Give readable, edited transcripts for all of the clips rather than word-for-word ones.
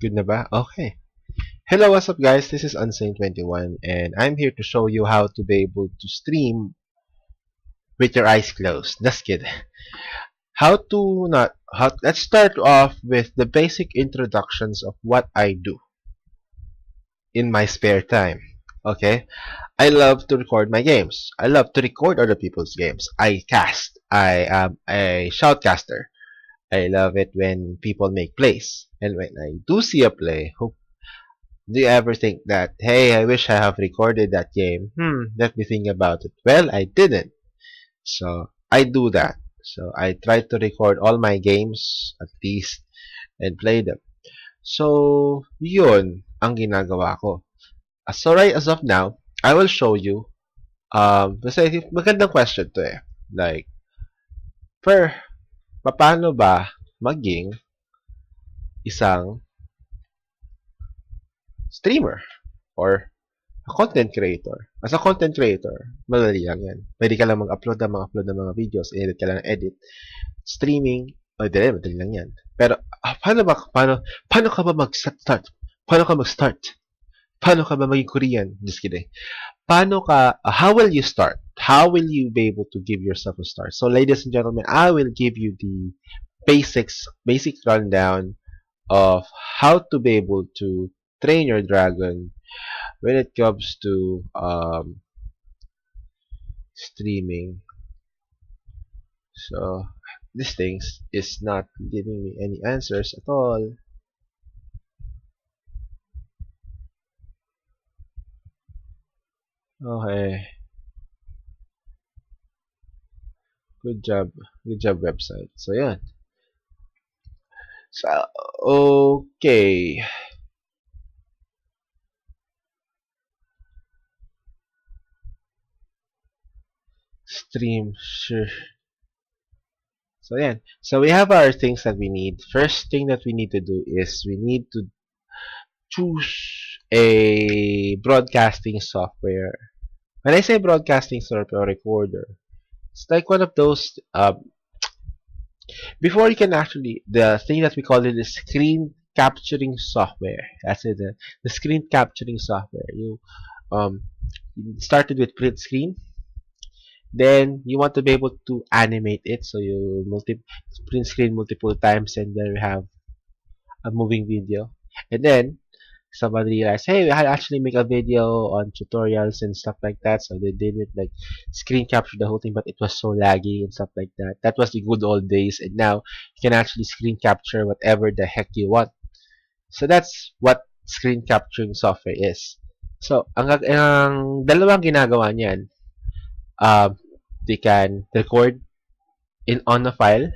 Good na ba? Okay. Hello, what's up guys? This is Unsane21 and I'm here to show you how to be able to stream with your eyes closed. Just kidding. How to not how Let's start off with the basic introductions of what I do in my spare time. Okay? I love to record my games. I love to record other people's games. I cast. I am a shoutcaster. I love it when people make plays. And when I do see a play, do you ever think that, hey, I wish I have recorded that game? Let me think about it. Well, I didn't. So, I do that. So, I try to record all my games, at least, and play them. So, yun ang ginagawa ko. So, right as of now, I will show you, kasi magandang question to eh. Like, paano ba maging isang streamer? Or a content creator. As a content creator, madali lang yan. Pwede ka lang mag-upload ng mga videos, edit ka lang edit. Streaming, madali lang yan. Pero, paano ka ba mag-start? Paano ka mag-start? Paano ka ba maging Korean? Just kidding. How will you start? How will you be able to give yourself a start? So, ladies and gentlemen, I will give you the basic rundown of how to be able to train your dragon when it comes to streaming. So this things is not giving me any answers at all. Okay, good job website. So yeah. So okay. Stream sure. So yeah. So we have our things that we need. First thing that we need to do is we need to choose a broadcasting software. When I say broadcasting software or recorder, it's like one of those before you can actually the thing that we call it is screen capturing software. That's it, the screen capturing software. You started with print screen, then you want to be able to animate it, so you print screen multiple times, and then we have a moving video, and then somebody realized, hey, I actually make a video on tutorials and stuff like that. So they did it like screen capture the whole thing, but it was so laggy and stuff like that. That was the good old days, and now you can actually screen capture whatever the heck you want. So that's what screen capturing software is. So ang dalawang ginagawa niyan, they can record on a file.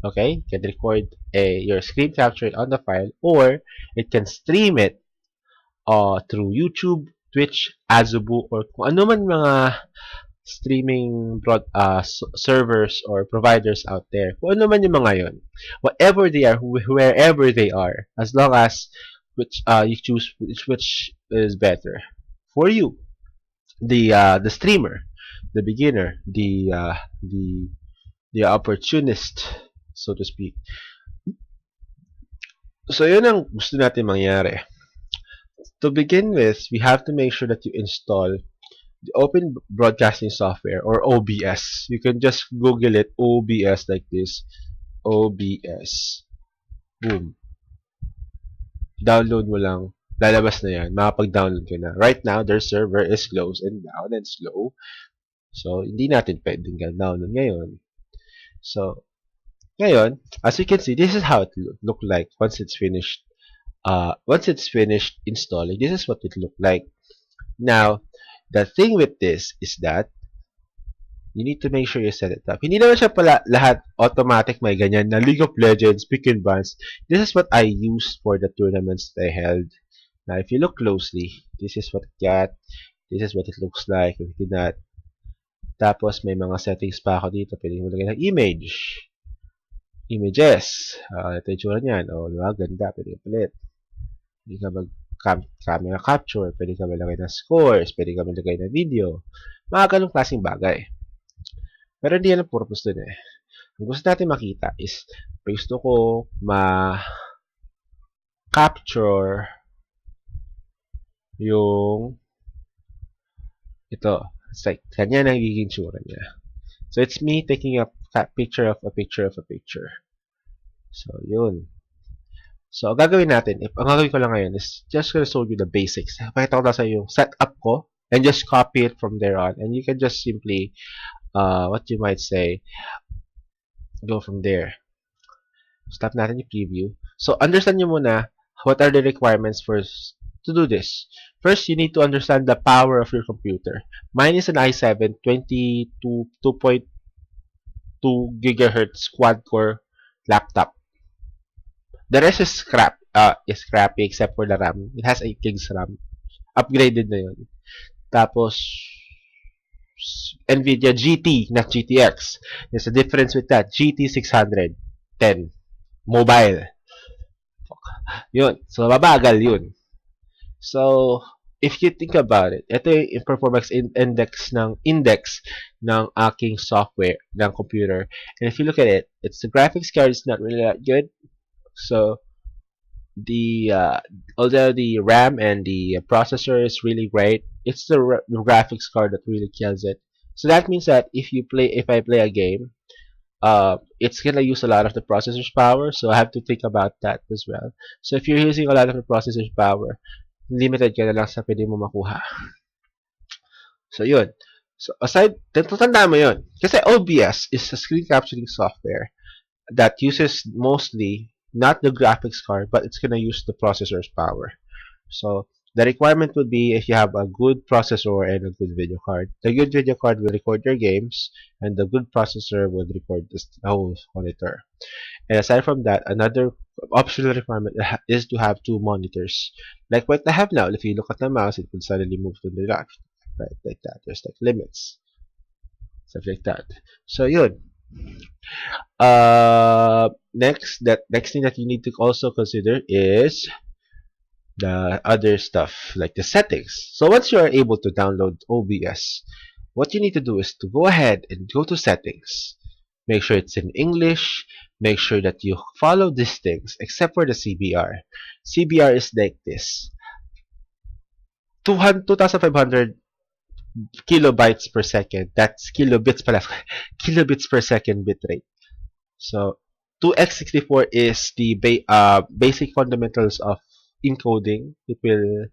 Okay, you can record your screen capture on the file, or it can stream it through YouTube, Twitch, Azubu, or kung ano man mga streaming servers or providers out there. Kung ano man yung mga yon. Whatever they are, wherever they are, as long as you choose which is better for you. The streamer, the beginner, the opportunist, so to speak. So yun ang gusto natin mangyari. To begin with, we have to make sure that you install the Open Broadcasting Software or OBS. You can just Google it, OBS, like this. OBS. Boom. Download mo lang. Lalabas na yan. Makapag-download ka na. Right now, their server is closed and down and slow. So, hindi natin pwedeng download ngayon. So, ngayon, as you can see, this is how it look like once it's finished. Once it's finished installing, this is what it look like. Now, the thing with this is that you need to make sure you set it up. Hindi naman siya pala lahat automatic may ganyan na League of Legends, pick and bans. This is what I used for the tournaments that I held. Now, if you look closely, this is what it got. This is what it looks like. If you did that. Tapos, may mga settings pa ako dito. Pwede mo lagay ng images. Ito yung tsura niyan. Diba? Ganda. Pwede ka palit. Pwede ka mag-camera capture. Pwede ka malagay ng scores. Pwede ka malagay ng video. Mga ganong klaseng bagay. Pero hindi yan ang purpose dun eh. Ang gusto natin makita is, gusto ko capture yung ito. It's like, kanya nagiging tsura niya. So, it's me taking a picture of a picture of a picture. So, yun. So, ang gagawin natin, ang gagawin ko lang ngayon is just gonna show you the basics. Pakita ko na sa yung setup ko and just copy it from there on. And you can just simply, what you might say, go from there. Stop natin yung preview. So, understand nyo muna what are the requirements to do this. First, you need to understand the power of your computer. Mine is an i7 2.2 gigahertz quad-core laptop. The rest is scrappy except for the RAM. It has 8 gigs RAM. Upgraded na yun. Tapos, NVIDIA GT, not GTX. There's a difference with that. GT 610. Mobile. Yun. So, mabagal yun. So, if you think about it, ito yung performance index ng aking software, ng computer. And if you look at it, the graphics card is not really that good. So, although the RAM and the processor is really great, it's the graphics card that really kills it. So that means that if I play a game, it's gonna use a lot of the processor's power. So I have to think about that as well. So if you're using a lot of the processor's power, limited ka na lang sa pwede mo makuha. So yun. So aside, tatandaan mo yun. Kasi OBS is a screen capturing software that uses mostly not the graphics card, but it's gonna use the processor's power. So the requirement would be if you have a good processor and a good video card. The good video card will record your games, and the good processor will record the whole monitor. And aside from that, another optional requirement is to have 2 monitors. Like what I have now. If you look at the mouse, it will suddenly move to the left. Right, like that. There's like limits. Stuff like that. So yun. Next thing that you need to also consider is the other stuff like the settings. So once you are able to download OBS, what you need to do is to go ahead and go to settings. Make sure it's in English. Make sure that you follow these things except for the CBR. CBR is like this. 2,500 kilobytes per second. That's kilobits pala. Kilobits per second bitrate. So 2x64 is the basic fundamentals of encoding. It will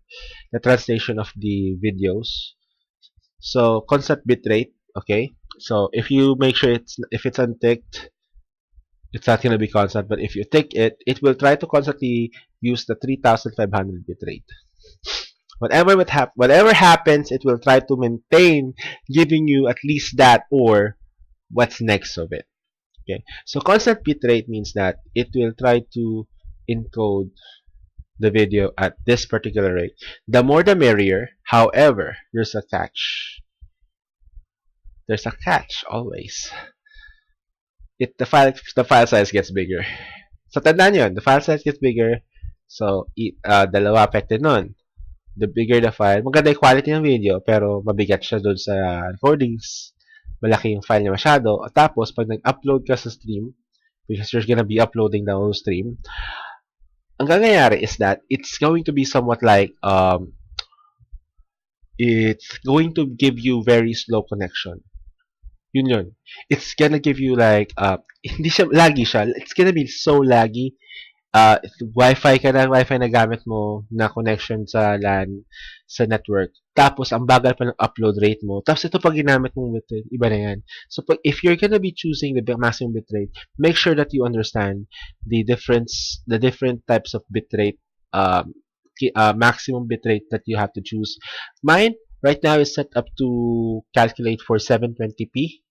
the translation of the videos. So constant bitrate. Okay. So if you make sure if it's unticked, it's not going to be constant. But if you tick it, it will try to constantly use the 3,500 bitrate. Whatever happens, it will try to maintain giving you at least that or what's next of it. Okay. So constant bitrate means that it will try to encode the video at this particular rate. The more the merrier. However, there's a catch. There's a catch always. The file size gets bigger. So tandaan yun, the file size gets bigger. So dalawa affected nun. The bigger the file, maganda yung quality ng video, pero mabigat siya doon sa recordings. Malaki yung file niya masyado. At tapos, pag nag-upload ka sa stream, because you're gonna be uploading the whole stream, ang gagayari is that it's going to be somewhat like it's going to give you very slow connection. Yun. It's gonna give you like hindi siya laggy siya. It's gonna be so laggy. Wi-Fi na gamit mo na connection sa LAN sa network. Tapos ang bagal pa ng upload rate mo. Tapos ito pag ginamit mong bitrate, iba na yan. So if you're gonna be choosing the maximum bitrate, make sure that you understand the different types of bitrate, maximum bitrate that you have to choose. Mine right now is set up to calculate for 720p.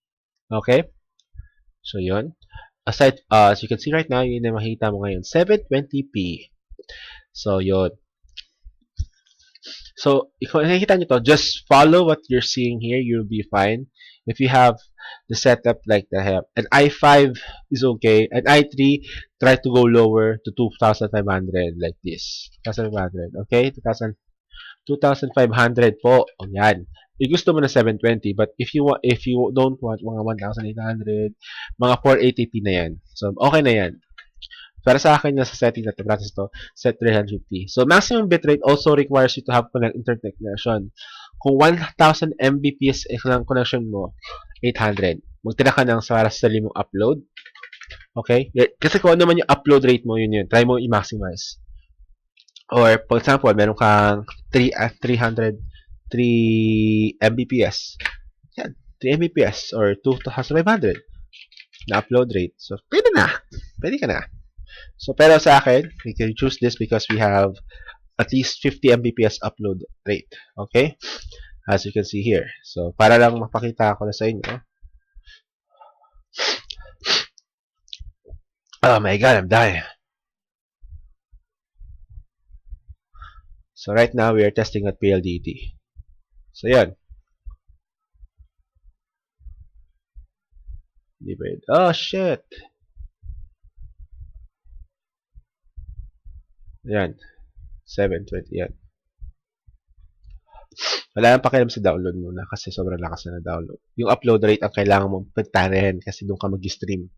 Okay? So yun. Aside, as you can see right now, yun na makita mo ngayon, 720p. So, yun. So, if nakikita nyo to, just follow what you're seeing here. You'll be fine. If you have the setup like that, an i5 is okay. An i3, try to go lower to 2,500 like this. 2,500, okay? 2,500 po. O yan. Gusto mo na 720, but if you don't want mga 1,800, mga 480p na yan. So, okay na yan. Para sa akin, nasa setting na process to, set 350. So, maximum bitrate also requires you to have internet connection. Kung 1,000 Mbps ang connection mo, 800. Magtira ka ng para sa sarili mong upload. Okay? Kasi kung ano naman yung upload rate mo, yun. Try mo i-maximize. Or, for example, meron kang 300, 3 Mbps. Yan, 3 Mbps or 2,500 na upload rate. So, pwede na. Pwede ka na. So, pero sa akin, we can choose this because we have at least 50 Mbps upload rate. Okay? As you can see here. So, para lang mapakita ko na sa inyo. Oh my god, I'm dying. So, right now, we are testing at PLDT. So, yan. Oh, shit. Yan. 720. Yan. Wala nang pakialam sa download muna kasi sobrang lakas na download. Yung upload rate ang kailangan mong pagtanahin kasi doon ka mag-stream.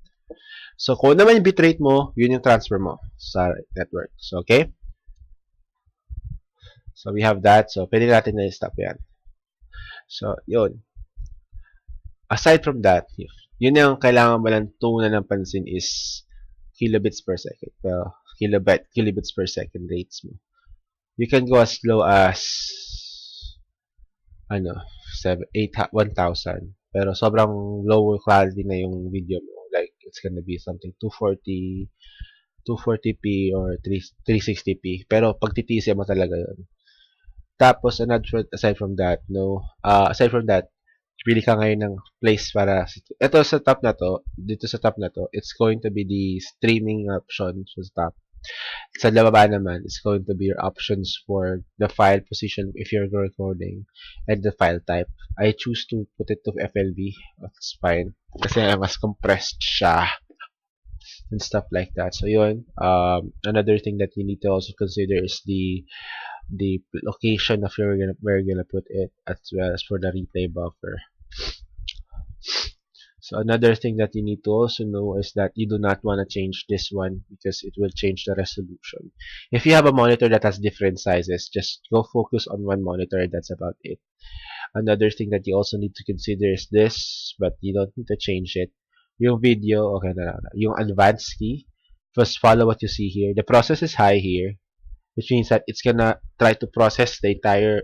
So, kung naman yung bitrate mo, yun yung transfer mo sa network. So, okay? So, we have that. So, pwede natin na i-stop yan. So, yun. Aside from that, yun yung kailangan mo lang tuunan ng pansin is kilobits per second. Well, kilobits per second rates mo. You can go as low as 1,000. Pero sobrang low quality na yung video mo. Like, it's gonna be something 240p or 360p. Pero pag titiisip mo talaga yun. Tapos, aside from that, pili ka ngayon ng place para, ito sa top na to, dito sa top na to, it's going to be the streaming option sa top. Sa baba naman, it's going to be your options for the file position if you're recording and the file type. I choose to put it to FLV. That's fine. Kasi mas compressed siya and stuff like that. So yun, another thing that you need to also consider is the location of where you're gonna put it, as well as for the replay buffer. So another thing that you need to also know is that you do not want to change this one because it will change the resolution. If you have a monitor that has different sizes, just go focus on one monitor and that's about it. Another thing that you also need to consider is this, but you don't need to change it. Yung video, okay na. Yung advanced key, first follow what you see here. The process is high here, which means that it's gonna try to process the entire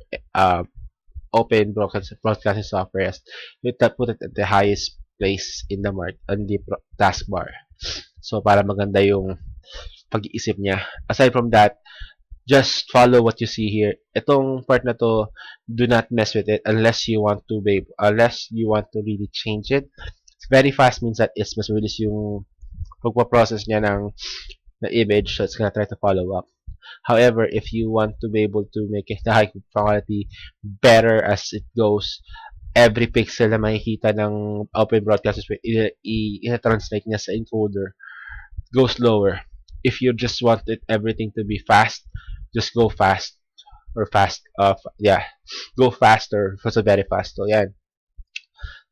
open broadcasting software as you put it at the highest place in the taskbar. So, para maganda yung pag-iisip niya. Aside from that, just follow what you see here. Itong part na to, do not mess with it unless you want to really change it. Very fast means that it's mas mabilis yung pagpaprocess niya ng image, so it's gonna try to follow up. However, if you want to be able to make it the high quality better as it goes, every pixel na makikita ng open broadcast i-translate niya sa encoder goes lower. If you just want everything to be fast, just go fast or go faster for so very fast. So yeah,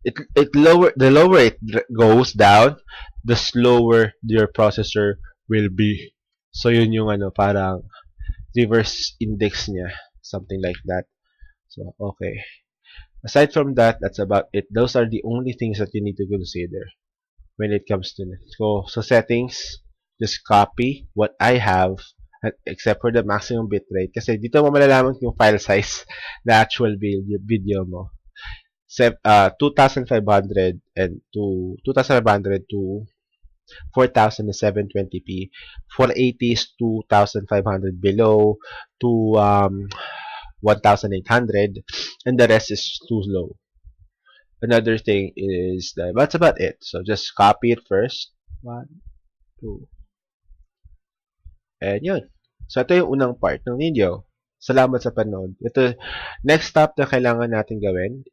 the lower it goes down, the slower your processor will be. So yun yung parang reverse index niya, something like that. So okay. Aside from that, that's about it. Those are the only things that you need to consider when it comes to it. So settings, just copy what I have, except for the maximum bitrate. Kasi dito mo malalaman yung file size na actual video mo. 2,500 to 4,000 is 720p. 480 is 2,500 below to 1,800, and the rest is too low. Another thing is that's about it. So just copy it first. 1, 2. And yun. So ito yung unang part ng video. Salamat sa panood. Ito, next step na kailangan natin gawin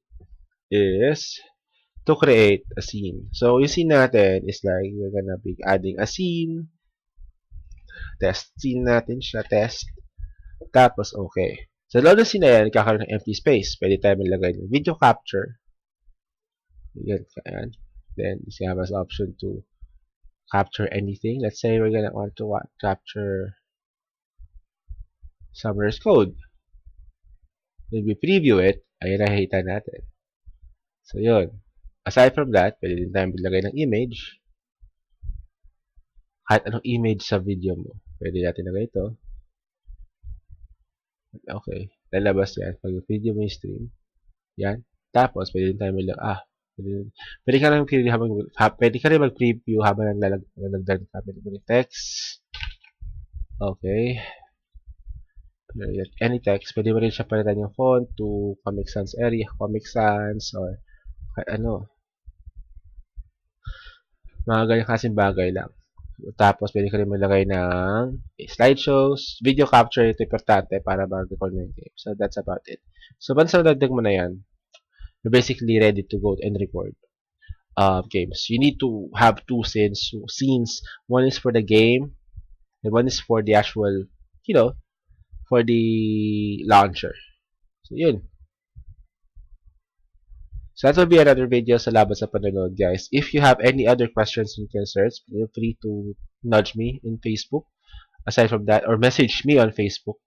is to create a scene. So yung scene natin is like we're gonna be adding a scene. Test scene natin siya. Test. Tapos okay. Sa loob ng scene na yan, kakaroon ng empty space. Pwede tayo maglagay ng video capture. Yan. Then, you have as option to capture anything. Let's say we're gonna want to capture Summer's code. When we preview it, ay nakikita natin. So, yun. Aside from that, pwede din tayong maglagay ng image. Kahit anong image sa video mo. Pwede natin lagay ito. Okay. Lalabas yan. Pag video mo yung stream. Yan. Tapos, pwede din tayo pwede ka rin mag-preview habang nagdagdag ka. Pwede mo yung text. Okay. Any text. Pwede mo rin siya palitan yung font to Comic Sans area, Comic Sans, or ano. Mga ganyan kasing bagay lang. Tapos, pwede ka rin maglagay ng slideshows, video capture, ito importante para mag-record mo yung game. So, that's about it. So, once nagdagdag mo na yan, you're basically ready to go and record games. You need to have two scenes. One is for the game, and one is for the actual, for the launcher. So, yun. So that will be another video. Salamat sa panonood, guys. If you have any other questions and concerns, feel free to nudge me in Facebook. Aside from that, or message me on Facebook.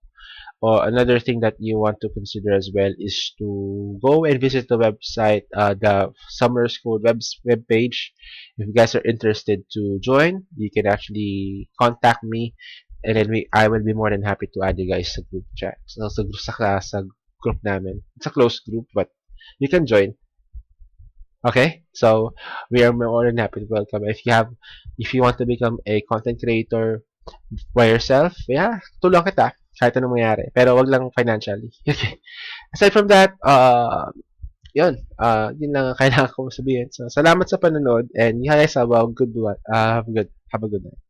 Or another thing that you want to consider as well is to go and visit the website, the Summer School web page. If you guys are interested to join, you can actually contact me, and then I will be more than happy to add you guys sa group chat. So, sa group namin. It's a closed group, but you can join. Okay, so we are more than happy to welcome. If you want to become a content creator by yourself, yeah, tulong kita kahit anong mangyari. Pero wag lang financially. Okay. Aside from that, yun lang ang kailangan ko sabihin. So, salamat sa panonood, and you guys have a good one. Have a good night.